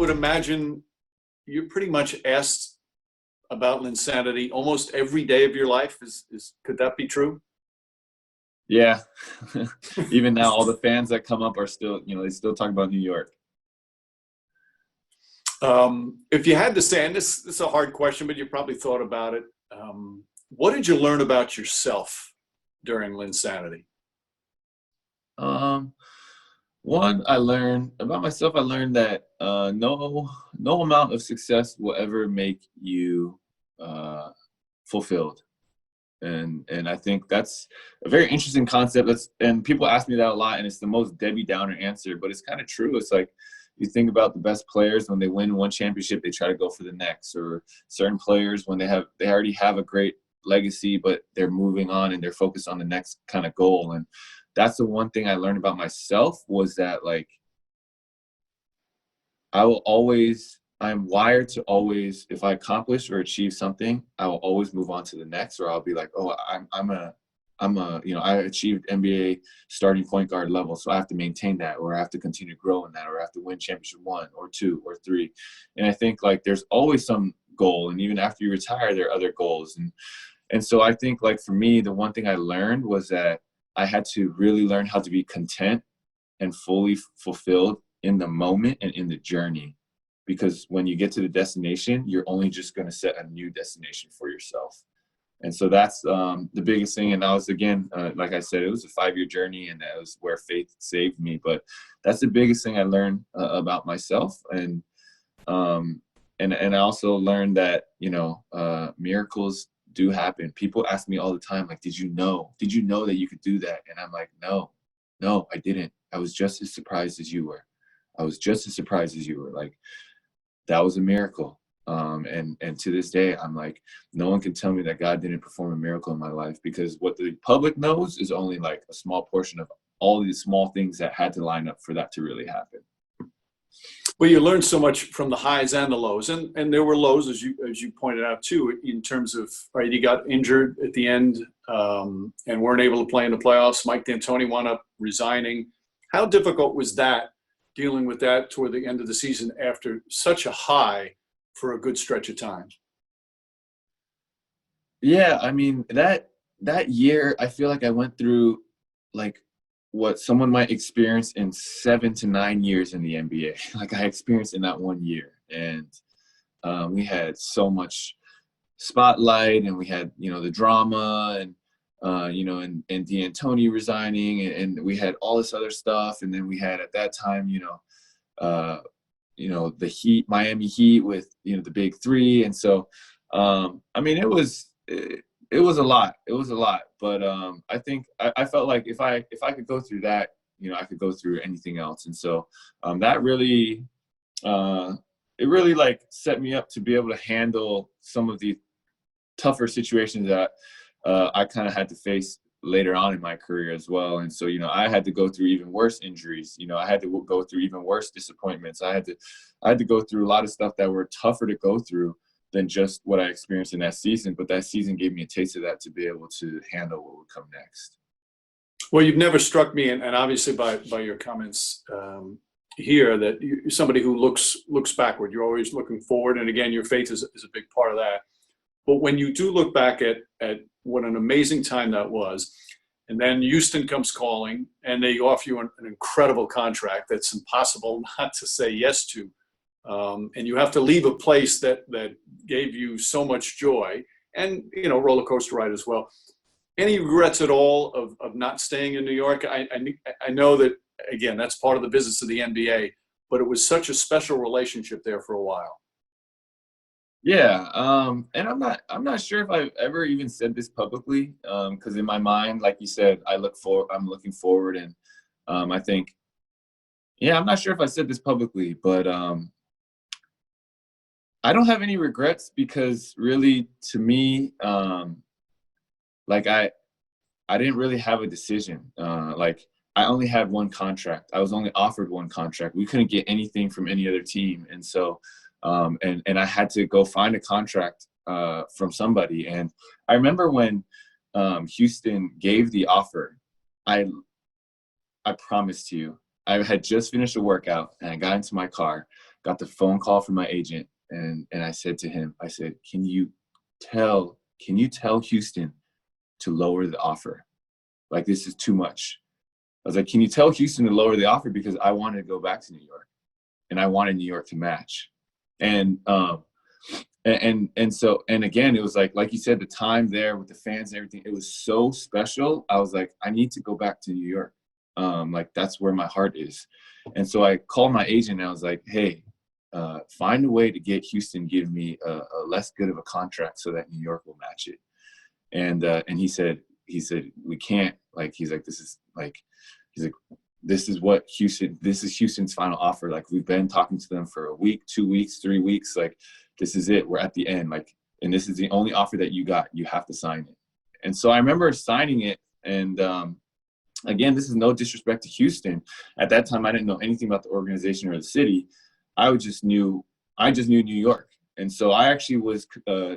would imagine you're pretty much asked about Linsanity almost every day of your life. Could that be true? Yeah. Even now, all the fans that come up are still, they still talk about New York. If you had to say, and this is a hard question, but you probably thought about it. What did you learn about yourself during Linsanity? One, I learned about myself. I learned that no amount of success will ever make you fulfilled, and I think that's a very interesting concept. And people ask me that a lot, and it's the most Debbie Downer answer, but it's kind of true. It's like you think about the best players when they win one championship, they try to go for the next, or certain players when they already have a great legacy, but they're moving on and they're focused on the next kind of goal. And that's the one thing I learned about myself, was that, like, I'm wired to always, if I accomplish or achieve something, I will always move on to the next, or I'll be like, oh, I achieved NBA starting point guard level, so I have to maintain that, or I have to continue to grow in that, or I have to win championship 1 or 2 or 3. And I think, like, there's always some goal, and even after you retire, there are other goals. And so I think, like, for me, the one thing I learned was that I had to really learn how to be content and fully fulfilled in the moment and in the journey. Because when you get to the destination, you're only just going to set a new destination for yourself. And so that's the biggest thing. And I was, again, like I said, it was a 5-year journey, and that was where faith saved me. But that's the biggest thing I learned about myself. And I also learned that, miracles do happen. People ask me all the time, like, did you know that you could do that? And I'm like, no, I didn't. I was just as surprised as you were. Like, that was a miracle. And to this day, I'm like, no one can tell me that God didn't perform a miracle in my life, because what the public knows is only like a small portion of all these small things that had to line up for that to really happen. Well, you learned so much from the highs and the lows, and there were lows, as you pointed out too, in terms of, right, you got injured at the end and weren't able to play in the playoffs. Mike D'Antoni wound up resigning. How difficult was that, dealing with that toward the end of the season after such a high for a good stretch of time? Yeah, I mean, that year, I feel like I went through, like, what someone might experience in 7 to 9 years in the NBA. Like, I experienced in that 1 year. And we had so much spotlight, and we had, the drama, and and D'Antoni resigning, and we had all this other stuff. And then we had, at that time, the Heat, Miami Heat, with, the big three. And so, I mean, it was a lot. But I think I felt like if I could go through that, I could go through anything else. And so that really, it really, like, set me up to be able to handle some of the tougher situations that I kind of had to face later on in my career as well. And so, I had to go through even worse injuries. I had to go through even worse disappointments. I had to go through a lot of stuff that were tougher to go through than just what I experienced in that season. But that season gave me a taste of that to be able to handle what would come next. Well, you've never struck me, and obviously by your comments here, that you're somebody who looks backward. You're always looking forward. And again, your faith is a big part of that. But when you do look back at what an amazing time that was, and then Houston comes calling and they offer you an incredible contract that's impossible not to say yes to. And you have to leave a place that gave you so much joy, and, roller coaster ride as well. Any regrets at all of not staying in New York? I know that, again, that's part of the business of the NBA, but it was such a special relationship there for a while. Yeah, and I'm not sure if I've ever even said this publicly, because in my mind, like you said, I'm looking forward, and I think, yeah, I'm not sure if I said this publicly, but I don't have any regrets, because really, to me, like, I didn't really have a decision. Like, I only had one contract. I was only offered one contract. We couldn't get anything from any other team, and so. And I had to go find a contract from somebody. And I remember when Houston gave the offer, I promised you, I had just finished a workout, and I got into my car, got the phone call from my agent, and I said to him, I said, can you tell Houston to lower the offer? Like, this is too much. I was like, can you tell Houston to lower the offer, because I wanted to go back to New York, and I wanted New York to match. And so again, it was like you said, the time there with the fans and everything, it was so special. I was like, I need to go back to New York. Like, that's where my heart is. And so I called my agent, and I was like, hey, find a way to get Houston give me a less good of a contract so that New York will match it. And he said we can't. Like, he's like, this is Houston's final offer. Like, we've been talking to them for a week, 2 weeks, 3 weeks. Like, this is it. We're at the end. Like, and this is the only offer that you got. You have to sign it. And so I remember signing it. And again, this is no disrespect to Houston. At that time, I didn't know anything about the organization or the city. I just knew New York. And so I actually was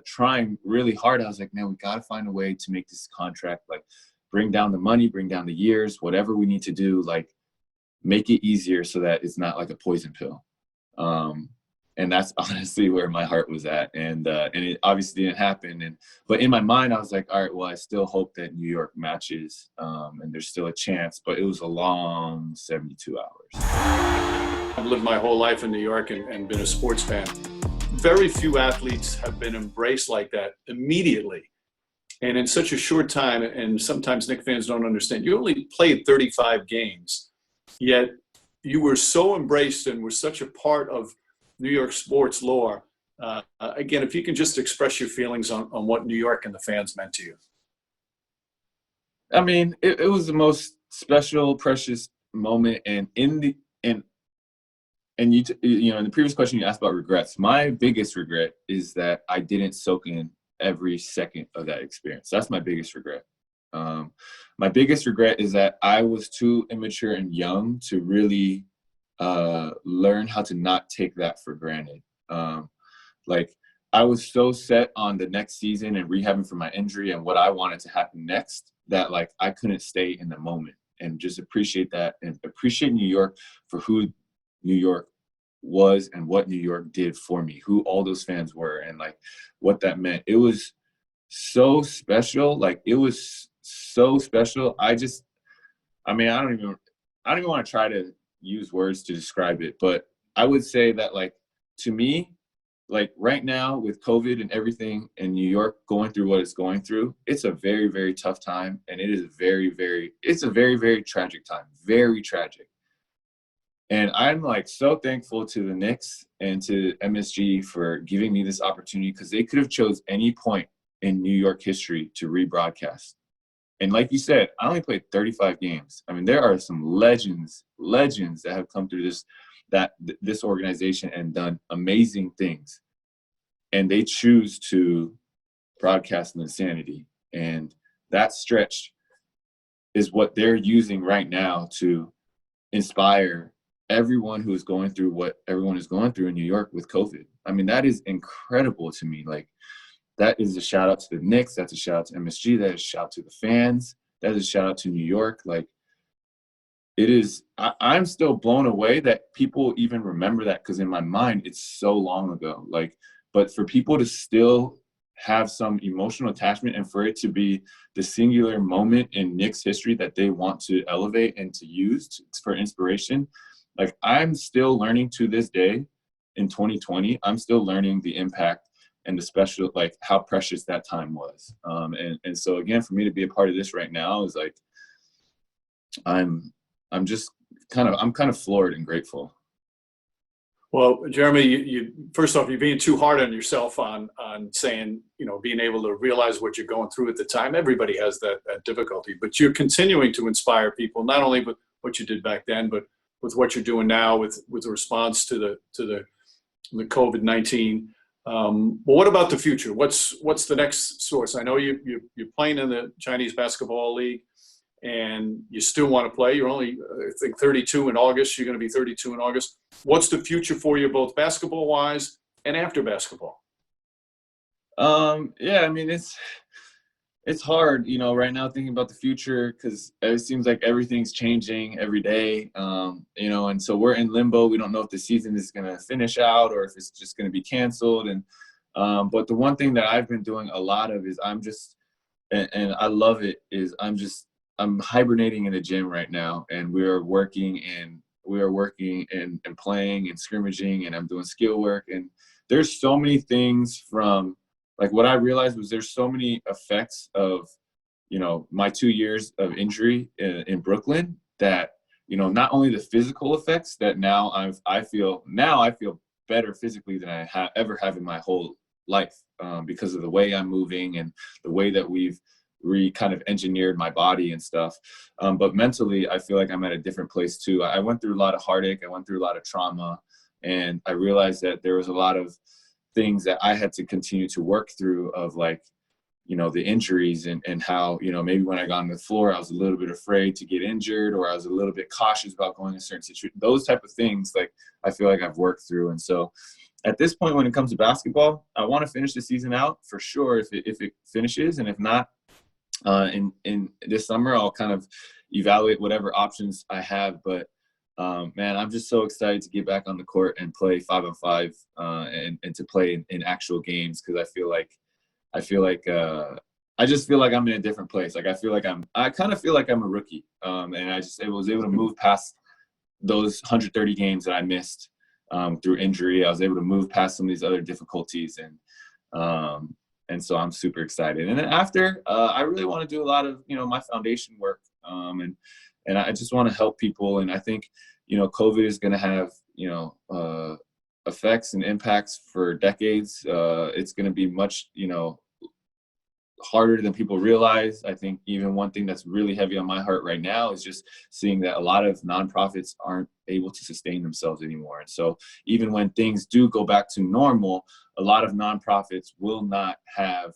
trying really hard. I was like, man, we got to find a way to make this contract, like, bring down the money, bring down the years, whatever we need to do, like, make it easier so that it's not like a poison pill. And that's honestly where my heart was at. And it obviously didn't happen. But in my mind, I was like, all right, well, I still hope that New York matches, and there's still a chance. But it was a long 72 hours. I've lived my whole life in New York and been a sports fan. Very few athletes have been embraced like that immediately. And in such a short time, and sometimes Knicks fans don't understand, you only played 35 games, yet you were so embraced and were such a part of New York sports lore. Again, if you can just express your feelings on what New York and the fans meant to you. I mean, it was the most special, precious moment. And in the in the previous question you asked about regrets, my biggest regret is that I didn't soak in every second of that experience. That's my biggest regret. My biggest regret is that I was too immature and young to really learn how to not take that for granted. Like, I was so set on the next season and rehabbing from my injury and what I wanted to happen next that, like, I couldn't stay in the moment and just appreciate that and appreciate New York for who New York was and what New York did for me, who all those fans were, and like what that meant. It was so special. Like, it was so special. I don't even want to try to use words to describe it, but I would say that, like, to me, like, right now with COVID and everything in New York going through what it's going through, it's a very, very tough time. And it is a very, very tragic time, very tragic. And I'm, like, so thankful to the Knicks and to MSG for giving me this opportunity, because they could have chose any point in New York history to rebroadcast. And like you said, I only played 35 games. I mean, there are some legends that have come through this organization and done amazing things. And they choose to broadcast Linsanity. And that stretch is what they're using right now to inspire everyone who is going through what everyone is going through in New York with COVID. I mean, that is incredible to me. Like, that is a shout out to the Knicks. That's a shout out to MSG. That is a shout out to the fans. That is a shout out to New York. Like, it is, I'm still blown away that people even remember that, because in my mind, it's so long ago. Like, but for people to still have some emotional attachment and for it to be the singular moment in Knicks history that they want to elevate and to use for inspiration, like, I'm still learning to this day in 2020, I'm still learning the impact and the special, like, how precious that time was. And so again, for me to be a part of this right now is like, I'm kind of floored and grateful. Well, Jeremy, you first off, you're being too hard on yourself on saying, being able to realize what you're going through at the time. Everybody has that difficulty, but you're continuing to inspire people, not only with what you did back then, but with what you're doing now with the response to the COVID-19. Well, what about the future? What's the next source? I know you're playing in the Chinese Basketball League, and you still want to play. You're only, I think, 32 in August. You're going to be 32 in August. What's the future for you, both basketball-wise and after basketball? Yeah, I mean, It's hard, you know, right now thinking about the future because it seems like everything's changing every day, you know, and so we're in limbo. We don't know if the season is going to finish out or if it's just going to be canceled. And but the one thing that I've been doing a lot of is I'm just, and I love it, is I'm hibernating in the gym right now, and we are working and playing and scrimmaging, and I'm doing skill work. And there's so many things from, like, what I realized was there's so many effects of, you know, my 2 years of injury in Brooklyn that, you know, not only the physical effects that now I feel better physically than I ever have in my whole life, because of the way I'm moving and the way that we've kind of engineered my body and stuff. But mentally, I feel like I'm at a different place too. I went through a lot of heartache. I went through a lot of trauma, and I realized that there was a lot of things that I had to continue to work through, of, like, you know, the injuries and how, you know, maybe when I got on the floor, I was a little bit afraid to get injured, or I was a little bit cautious about going in certain situations. Those type of things, like, I feel like I've worked through. And so at this point, when it comes to basketball, I want to finish the season out for sure if it finishes. And if not, in this summer, I'll kind of evaluate whatever options I have. But man, I'm just so excited to get back on the court and play 5-on-5, and to play in actual games, because I just feel like I'm in a different place. Like, I kind of feel like I'm a rookie, and I was able to move past those 130 games that I missed through injury. I was able to move past some of these other difficulties, and so I'm super excited. And then after, I really want to do a lot of, you know, my foundation work, and I just want to help people. And I think, you know, COVID is going to have, you know, effects and impacts for decades. It's going to be much, you know, harder than people realize. I think even one thing that's really heavy on my heart right now is just seeing that a lot of nonprofits aren't able to sustain themselves anymore. And so even when things do go back to normal, a lot of nonprofits will not have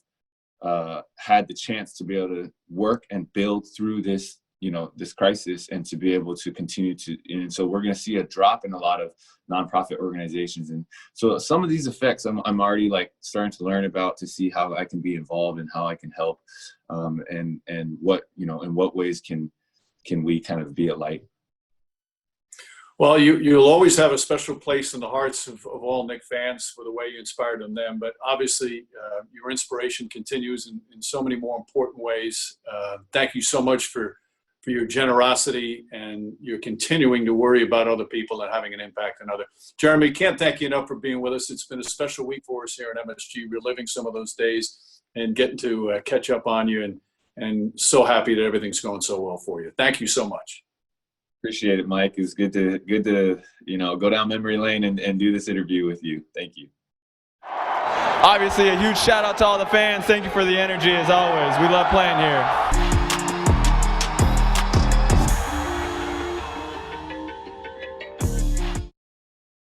had the chance to be able to work and build through this, you know, this crisis, and to be able to continue to. And so we're going to see a drop in a lot of nonprofit organizations. And so some of these effects I'm already, like, starting to learn about, to see how I can be involved and how I can help, and what, you know, in what ways can we kind of be a light. Well, you'll always have a special place in the hearts of all Knicks fans for the way you inspired them. But obviously, your inspiration continues in so many more important ways. Thank you so much for your generosity, and you're continuing to worry about other people and having an impact on others. Jeremy, can't thank you enough for being with us. It's been a special week for us here at MSG, reliving some of those days and getting to catch up on you, and so happy that everything's going so well for you. Thank you so much. Appreciate it, Mike. It's good to, you know, go down memory lane and do this interview with you. Thank you. Obviously, a huge shout out to all the fans. Thank you for the energy as always. We love playing here.